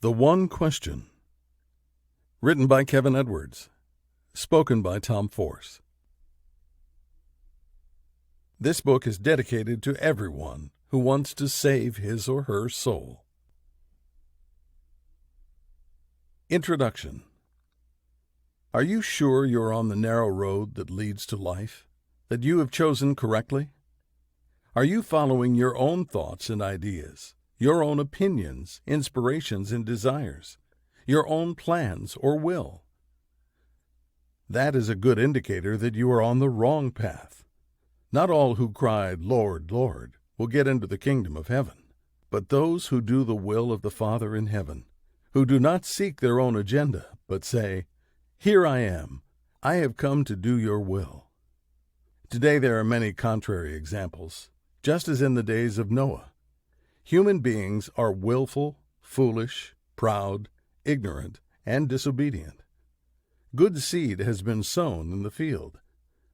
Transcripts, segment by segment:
The One Question. Written by Kevin Edwards. Spoken by Tom Force. This book is dedicated to everyone who wants to save his or her soul. Introduction. Are you sure you're on the narrow road that leads to life, that you have chosen correctly? Are you following your own thoughts and ideas, your own opinions, inspirations, and desires, your own plans or will? That is a good indicator that you are on the wrong path. Not all who cried, "Lord, Lord," will get into the kingdom of heaven, but those who do the will of the Father in heaven, who do not seek their own agenda, but say, "Here I am. I have come to do your will." Today there are many contrary examples, just as in the days of Noah. Human beings are willful, foolish, proud, ignorant, and disobedient. Good seed has been sown in the field,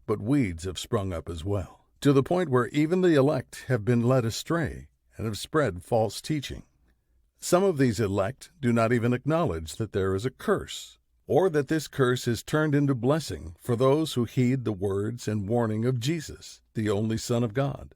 but weeds have sprung up as well, to the point where even the elect have been led astray and have spread false teaching. Some of these elect do not even acknowledge that there is a curse, or that this curse is turned into blessing for those who heed the words and warning of Jesus, the only Son of God.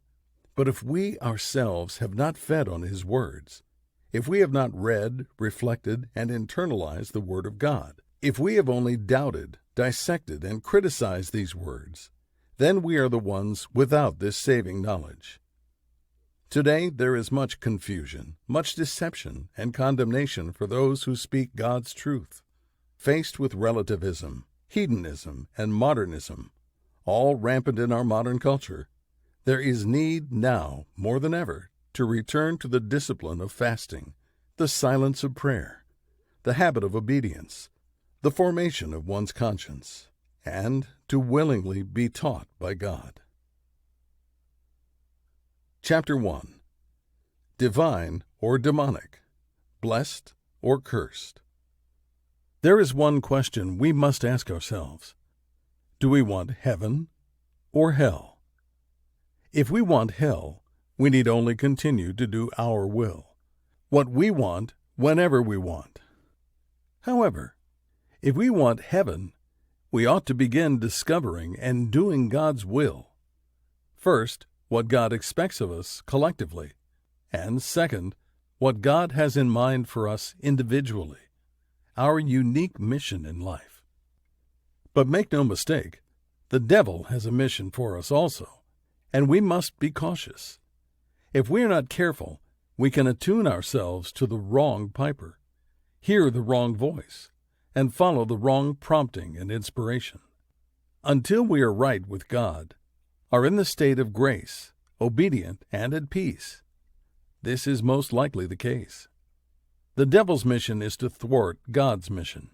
But if we ourselves have not fed on his words, if we have not read, reflected, and internalized the Word of God, if we have only doubted, dissected, and criticized these words, then we are the ones without this saving knowledge. Today there is much confusion, much deception, and condemnation for those who speak God's truth. Faced with relativism, hedonism, and modernism, all rampant in our modern culture, there is need now, more than ever, to return to the discipline of fasting, the silence of prayer, the habit of obedience, the formation of one's conscience, and to willingly be taught by God. Chapter 1. Divine or demonic, blessed or cursed. There is one question we must ask ourselves. Do we want heaven or hell? If we want hell, we need only continue to do our will, what we want whenever we want. However, if we want heaven, we ought to begin discovering and doing God's will. First, what God expects of us collectively, and second, what God has in mind for us individually, our unique mission in life. But make no mistake, the devil has a mission for us also, and we must be cautious. If we are not careful, we can attune ourselves to the wrong piper, hear the wrong voice, and follow the wrong prompting and inspiration. Until we are right with God, are in the state of grace, obedient, and at peace, this is most likely the case. The devil's mission is to thwart God's mission,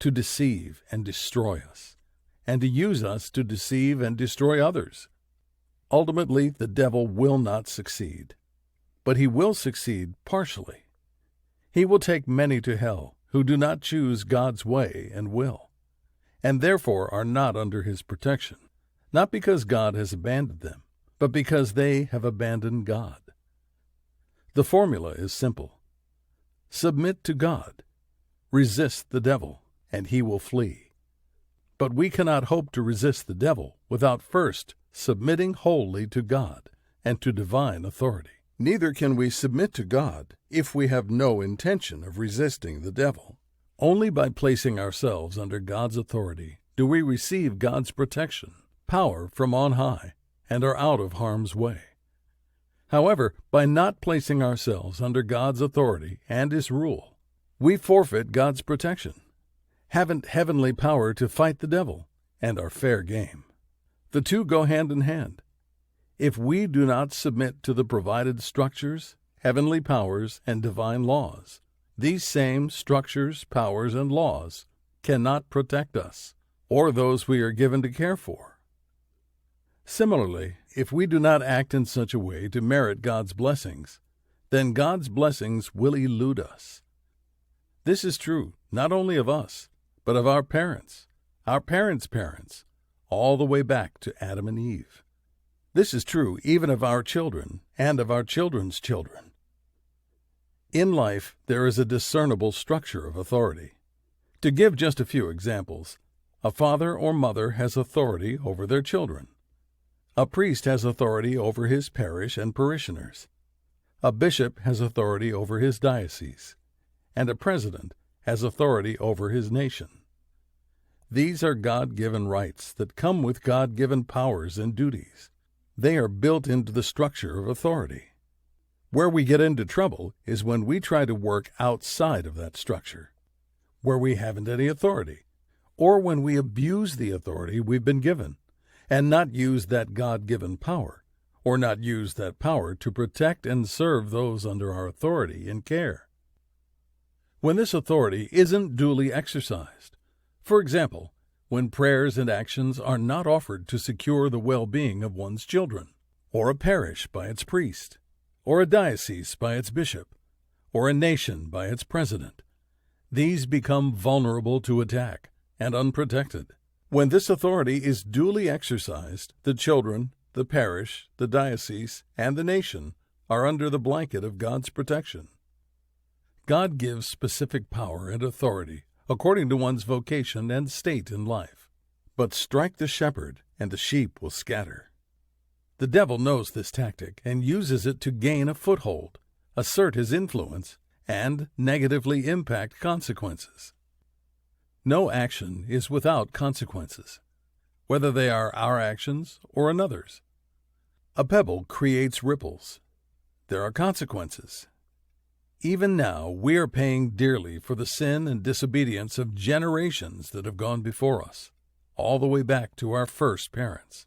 to deceive and destroy us, and to use us to deceive and destroy others. Ultimately, the devil will not succeed, but he will succeed partially. He will take many to hell who do not choose God's way and will, and therefore are not under his protection, not because God has abandoned them, but because they have abandoned God. The formula is simple. Submit to God, resist the devil, and he will flee. But we cannot hope to resist the devil without first submitting wholly to God and to divine authority. Neither can we submit to God if we have no intention of resisting the devil. Only by placing ourselves under God's authority do we receive God's protection, power from on high, and are out of harm's way. However, by not placing ourselves under God's authority and his rule, we forfeit God's protection, haven't heavenly power to fight the devil, and are fair game. The two go hand in hand. If we do not submit to the provided structures, heavenly powers, and divine laws, these same structures, powers, and laws cannot protect us or those we are given to care for. Similarly, if we do not act in such a way to merit God's blessings, then God's blessings will elude us. This is true not only of us, but of our parents' parents, all the way back to Adam and Eve. This is true even of our children and of our children's children. In life, there is a discernible structure of authority. To give just a few examples, a father or mother has authority over their children. A priest has authority over his parish and parishioners. A bishop has authority over his diocese, and a president has authority over his nation. These are God-given rights that come with God-given powers and duties. They are built into the structure of authority. Where we get into trouble is when we try to work outside of that structure, where we haven't any authority, or when we abuse the authority we've been given, and not use that God-given power, or not use that power to protect and serve those under our authority and care. When this authority isn't duly exercised, for example, when prayers and actions are not offered to secure the well-being of one's children, or a parish by its priest, or a diocese by its bishop, or a nation by its president, these become vulnerable to attack and unprotected. When this authority is duly exercised, the children, the parish, the diocese, and the nation are under the blanket of God's protection. God gives specific power and authority according to one's vocation and state in life. But strike the shepherd, and the sheep will scatter. The devil knows this tactic and uses it to gain a foothold, assert his influence, and negatively impact consequences. No action is without consequences, whether they are our actions or another's. A pebble creates ripples. There are consequences. Even now, we are paying dearly for the sin and disobedience of generations that have gone before us, all the way back to our first parents.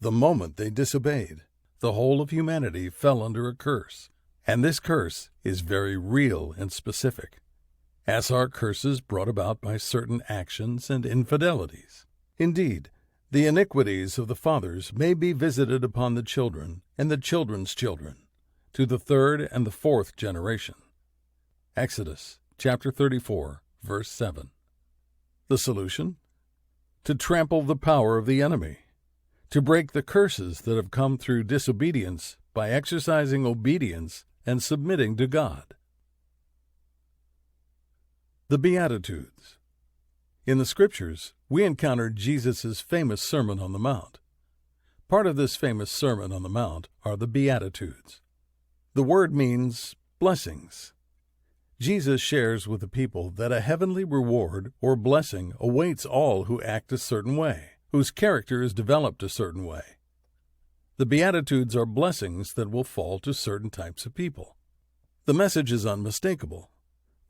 The moment they disobeyed, the whole of humanity fell under a curse, and this curse is very real and specific, as are curses brought about by certain actions and infidelities. Indeed, the iniquities of the fathers may be visited upon the children and the children's children, to the third and the fourth generation. Exodus chapter 34, verse 7. The solution? To trample the power of the enemy, to break the curses that have come through disobedience by exercising obedience and submitting to God. The Beatitudes. In the Scriptures, we encounter Jesus' famous Sermon on the Mount. Part of this famous Sermon on the Mount are the Beatitudes. The word means blessings. Jesus shares with the people that a heavenly reward or blessing awaits all who act a certain way, whose character is developed a certain way. The Beatitudes are blessings that will fall to certain types of people. The message is unmistakable.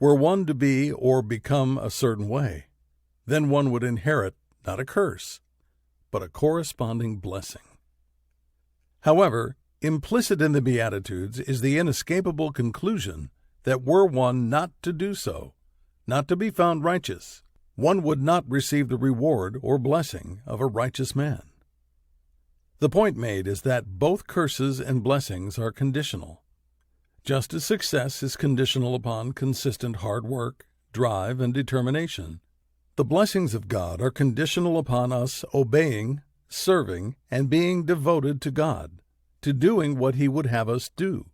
Were one to be or become a certain way, then one would inherit not a curse, but a corresponding blessing. However, implicit in the Beatitudes is the inescapable conclusion that were one not to do so, not to be found righteous, one would not receive the reward or blessing of a righteous man. The point made is that both curses and blessings are conditional. Just as success is conditional upon consistent hard work, drive, and determination, the blessings of God are conditional upon us obeying, serving, and being devoted to God, to doing what He would have us do,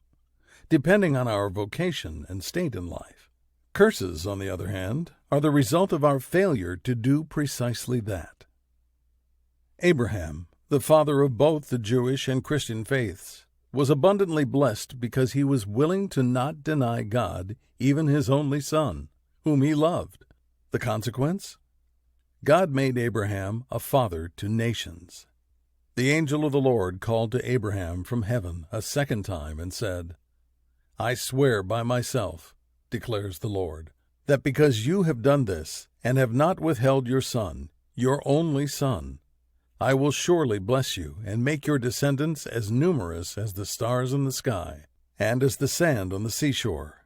depending on our vocation and state in life. Curses, on the other hand, are the result of our failure to do precisely that. Abraham, the father of both the Jewish and Christian faiths, was abundantly blessed because he was willing to not deny God, even his only son, whom he loved. The consequence? God made Abraham a father to nations. The angel of the Lord called to Abraham from heaven a second time and said, "I swear by myself, declares the Lord, that because you have done this and have not withheld your son, your only son, I will surely bless you and make your descendants as numerous as the stars in the sky and as the sand on the seashore.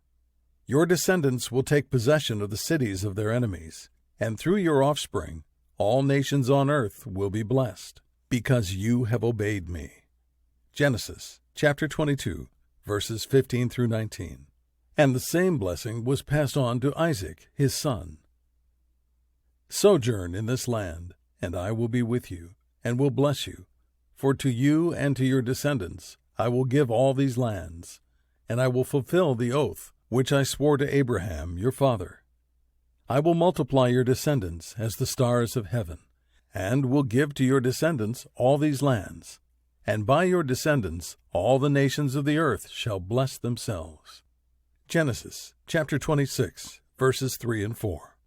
Your descendants will take possession of the cities of their enemies, and through your offspring all nations on earth will be blessed, because you have obeyed me." Genesis chapter 22, verses 15 through 19. And the same blessing was passed on to Isaac, his son. "Sojourn in this land, and I will be with you, and will bless you. For to you and to your descendants I will give all these lands, and I will fulfill the oath which I swore to Abraham your father. I will multiply your descendants as the stars of heaven, and will give to your descendants all these lands, and by your descendants all the nations of the earth shall bless themselves. Genesis chapter 26, verses 3 and 4.